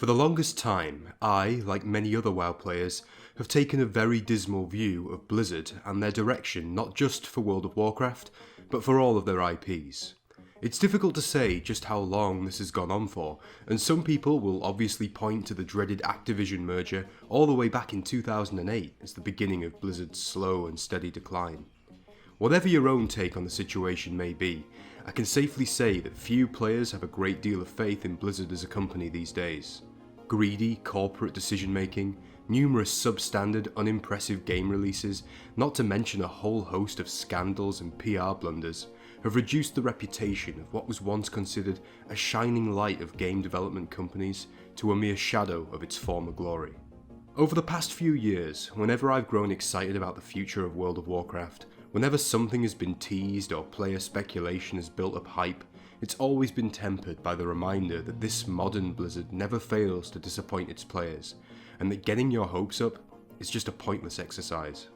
For the longest time, I, like many other WoW players, have taken a very dismal view of Blizzard and their direction not just for World of Warcraft, but for all of their IPs. It's difficult to say just how long this has gone on for, and some people will obviously point to the dreaded Activision merger all the way back in 2008 as the beginning of Blizzard's slow and steady decline. Whatever your own take on the situation may be, I can safely say that few players have a great deal of faith in Blizzard as a company these days. Greedy corporate decision making, numerous substandard unimpressive game releases, not to mention a whole host of scandals and PR blunders, have reduced the reputation of what was once considered a shining light of game development companies to a mere shadow of its former glory. Over the past few years, whenever I've grown excited about the future of World of Warcraft, whenever something has been teased or player speculation has built up hype, it's always been tempered by the reminder that this modern Blizzard never fails to disappoint its players, and that getting your hopes up is just a pointless exercise.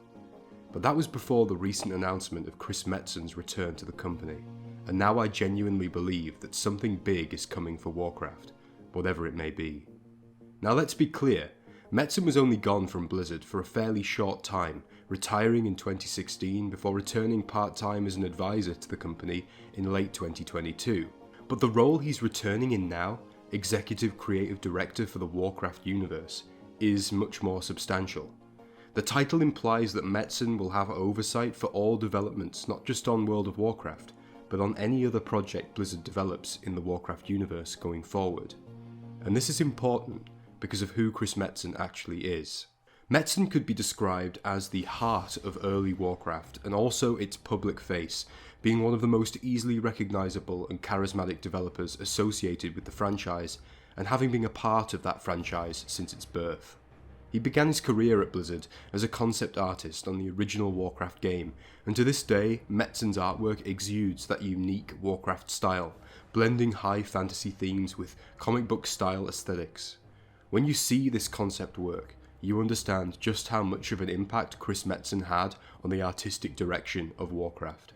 But that was before the recent announcement of Chris Metzen's return to the company, and now I genuinely believe that something big is coming for Warcraft, whatever it may be. Now let's be clear, Metzen was only gone from Blizzard for a fairly short time, retiring in 2016 before returning part-time as an advisor to the company in late 2022. But the role he's returning in now, Executive Creative Director for the Warcraft universe, is much more substantial. The title implies that Metzen will have oversight for all developments not just on World of Warcraft, but on any other project Blizzard develops in the Warcraft universe going forward. And this is important because of who Chris Metzen actually is. Metzen could be described as the heart of early Warcraft and also its public face, being one of the most easily recognisable and charismatic developers associated with the franchise, and having been a part of that franchise since its birth. He began his career at Blizzard as a concept artist on the original Warcraft game, and to this day, Metzen's artwork exudes that unique Warcraft style, blending high fantasy themes with comic book style aesthetics. When you see this concept work, you understand just how much of an impact Chris Metzen had on the artistic direction of Warcraft.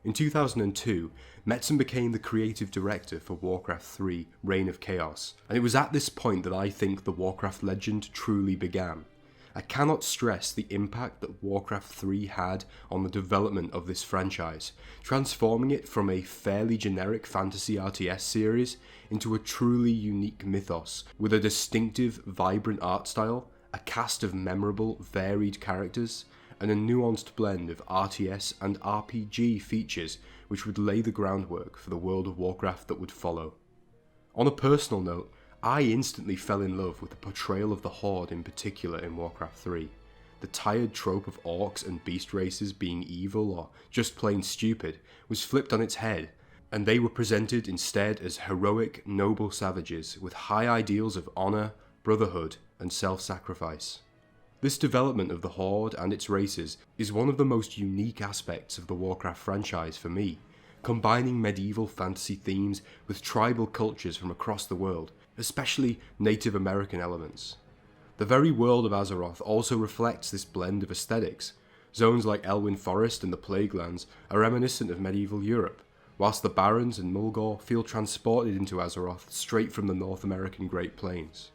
In 2002, Metzen became the creative director for Warcraft 3 Reign of Chaos, and it was at this point that I think the Warcraft legend truly began. I cannot stress the impact that Warcraft 3 had on the development of this franchise, transforming it from a fairly generic fantasy RTS series into a truly unique mythos with a distinctive, vibrant art style, a cast of memorable, varied characters, and a nuanced blend of RTS and RPG features which would lay the groundwork for the World of Warcraft that would follow. On a personal note, I instantly fell in love with the portrayal of the Horde in particular in Warcraft 3. The tired trope of orcs and beast races being evil or just plain stupid was flipped on its head, and they were presented instead as heroic, noble savages with high ideals of honour, brotherhood, and self-sacrifice. This development of the Horde and its races is one of the most unique aspects of the Warcraft franchise for me, combining medieval fantasy themes with tribal cultures from across the world, especially Native American elements. The very world of Azeroth also reflects this blend of aesthetics. Zones like Elwyn Forest and the Plaguelands are reminiscent of medieval Europe, whilst the Barrens and Mulgore feel transported into Azeroth straight from the North American Great Plains.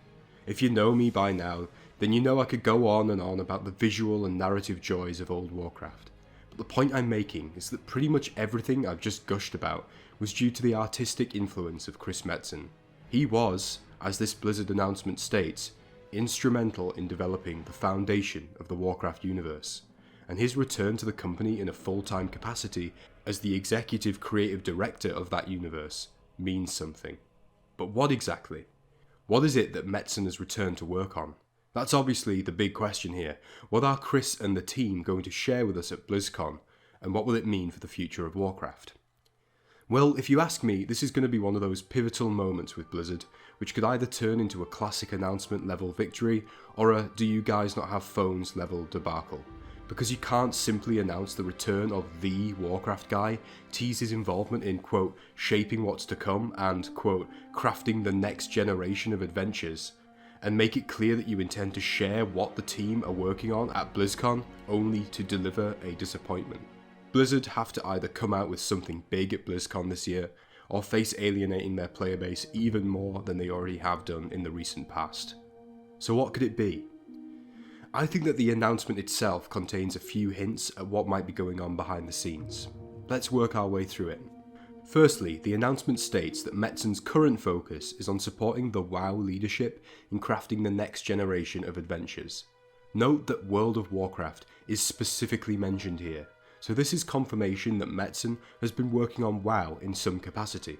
If you know me by now, then you know I could go on and on about the visual and narrative joys of old Warcraft. But the point I'm making is that pretty much everything I've just gushed about was due to the artistic influence of Chris Metzen. He was, as this Blizzard announcement states, instrumental in developing the foundation of the Warcraft universe, and his return to the company in a full-time capacity as the executive creative director of that universe means something. But what exactly? What is it that Metzen has returned to work on? That's obviously the big question here. What are Chris and the team going to share with us at BlizzCon, and what will it mean for the future of Warcraft? Well, if you ask me, this is going to be one of those pivotal moments with Blizzard, which could either turn into a classic announcement level victory, or a do you guys not have phones level debacle. Because you can't simply announce the return of the Warcraft guy, tease his involvement in, quote, shaping what's to come and, quote, crafting the next generation of adventures, and make it clear that you intend to share what the team are working on at BlizzCon, only to deliver a disappointment. Blizzard have to either come out with something big at BlizzCon this year, or face alienating their player base even more than they already have done in the recent past. So what could it be? I think that the announcement itself contains a few hints at what might be going on behind the scenes. Let's work our way through it. Firstly, the announcement states that Metzen's current focus is on supporting the WoW leadership in crafting the next generation of adventures. Note that World of Warcraft is specifically mentioned here, so this is confirmation that Metzen has been working on WoW in some capacity.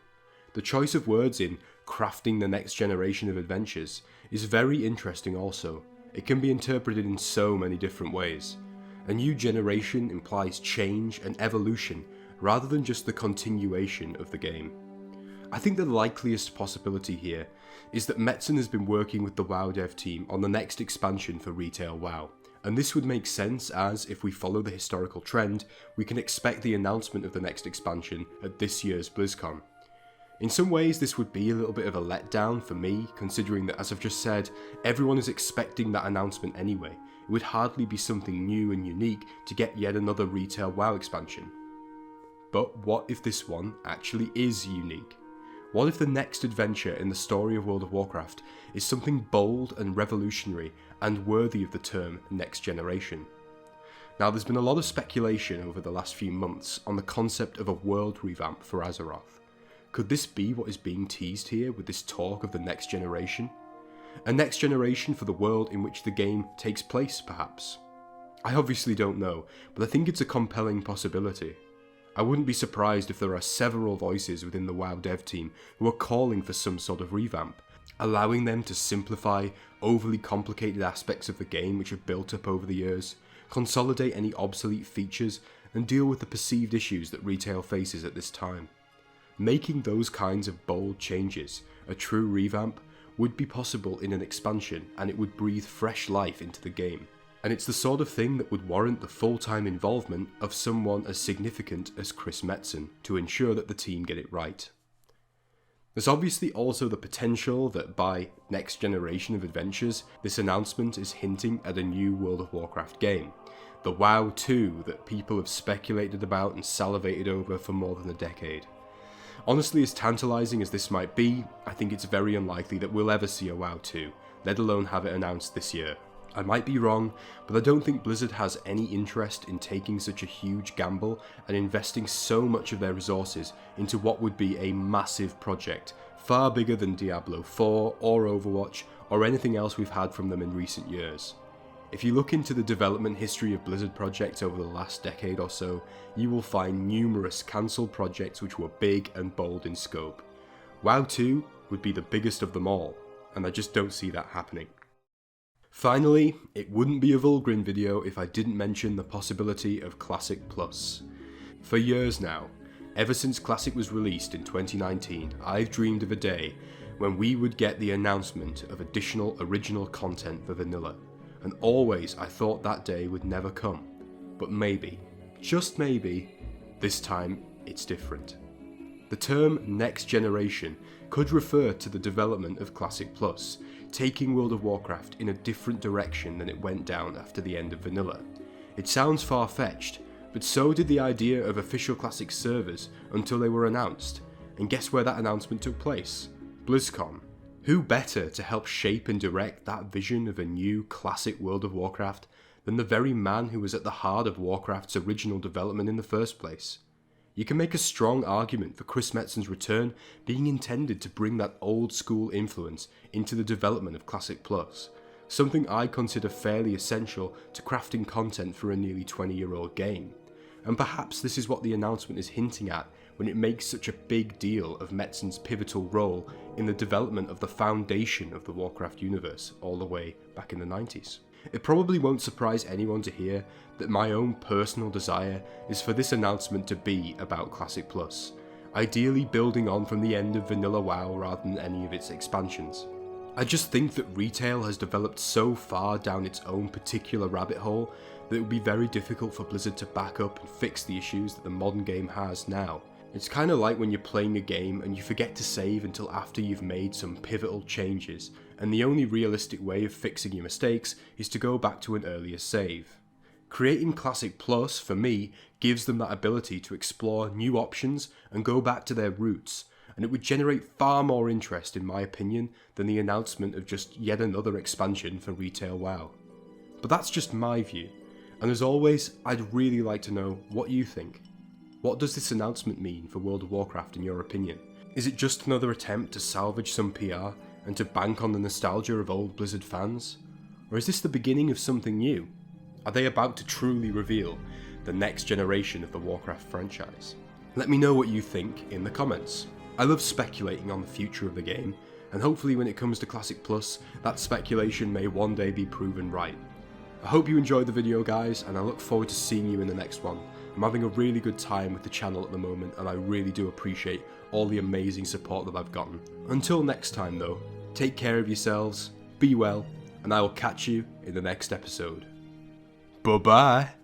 The choice of words in crafting the next generation of adventures is very interesting also. It can be interpreted in so many different ways. A new generation implies change and evolution rather than just the continuation of the game. I think the likeliest possibility here is that Metzen has been working with the WoW dev team on the next expansion for retail WoW, and this would make sense as, if we follow the historical trend, we can expect the announcement of the next expansion at this year's BlizzCon. In some ways this would be a little bit of a letdown for me, considering that, as I've just said, everyone is expecting that announcement anyway. It would hardly be something new and unique to get yet another retail WoW expansion. But what if this one actually is unique? What if the next adventure in the story of World of Warcraft is something bold and revolutionary and worthy of the term next generation? Now, there's been a lot of speculation over the last few months on the concept of a world revamp for Azeroth. Could this be what is being teased here with this talk of the next generation? A next generation for the world in which the game takes place, perhaps? I obviously don't know, but I think it's a compelling possibility. I wouldn't be surprised if there are several voices within the WoW dev team who are calling for some sort of revamp, allowing them to simplify overly complicated aspects of the game which have built up over the years, consolidate any obsolete features, and deal with the perceived issues that retail faces at this time. Making those kinds of bold changes, a true revamp, would be possible in an expansion, and it would breathe fresh life into the game. And it's the sort of thing that would warrant the full-time involvement of someone as significant as Chris Metzen to ensure that the team get it right. There's obviously also the potential that by next generation of adventures, this announcement is hinting at a new World of Warcraft game. The WoW 2 that people have speculated about and salivated over for more than a decade. Honestly, as tantalising as this might be, I think it's very unlikely that we'll ever see a WoW 2, let alone have it announced this year. I might be wrong, but I don't think Blizzard has any interest in taking such a huge gamble and investing so much of their resources into what would be a massive project, far bigger than Diablo 4 or Overwatch or anything else we've had from them in recent years. If you look into the development history of Blizzard projects over the last decade or so, you will find numerous cancelled projects which were big and bold in scope. WoW 2 would be the biggest of them all, and I just don't see that happening. Finally, it wouldn't be a Vulgrim video if I didn't mention the possibility of Classic Plus. For years now, ever since Classic was released in 2019, I've dreamed of a day when we would get the announcement of additional original content for vanilla, and always I thought that day would never come. But maybe, just maybe, this time it's different. The term next generation could refer to the development of Classic Plus, taking World of Warcraft in a different direction than it went down after the end of vanilla. It sounds far-fetched, but so did the idea of official Classic servers until they were announced. And guess where that announcement took place? BlizzCon. Who better to help shape and direct that vision of a new classic World of Warcraft than the very man who was at the heart of Warcraft's original development in the first place? You can make a strong argument for Chris Metzen's return being intended to bring that old school influence into the development of Classic Plus, something I consider fairly essential to crafting content for a nearly 20-year-old game. And perhaps this is what the announcement is hinting at when it makes such a big deal of Metzen's pivotal role in the development of the foundation of the Warcraft universe all the way back in the 90s. It probably won't surprise anyone to hear that my own personal desire is for this announcement to be about Classic Plus, ideally building on from the end of Vanilla WoW rather than any of its expansions. I just think that retail has developed so far down its own particular rabbit hole that it would be very difficult for Blizzard to back up and fix the issues that the modern game has now. It's kind of like when you're playing a game and you forget to save until after you've made some pivotal changes, and the only realistic way of fixing your mistakes is to go back to an earlier save. Creating Classic Plus, for me, gives them that ability to explore new options and go back to their roots, and it would generate far more interest in my opinion than the announcement of just yet another expansion for retail WoW. But that's just my view, and as always, I'd really like to know what you think. What does this announcement mean for World of Warcraft in your opinion? Is it just another attempt to salvage some PR and to bank on the nostalgia of old Blizzard fans? Or is this the beginning of something new? Are they about to truly reveal the next generation of the Warcraft franchise? Let me know what you think in the comments. I love speculating on the future of the game, and hopefully when it comes to Classic Plus, that speculation may one day be proven right. I hope you enjoyed the video guys, and I look forward to seeing you in the next one. I'm having a really good time with the channel at the moment, and I really do appreciate all the amazing support that I've gotten. Until next time though, take care of yourselves, be well, and I will catch you in the next episode. Bye bye!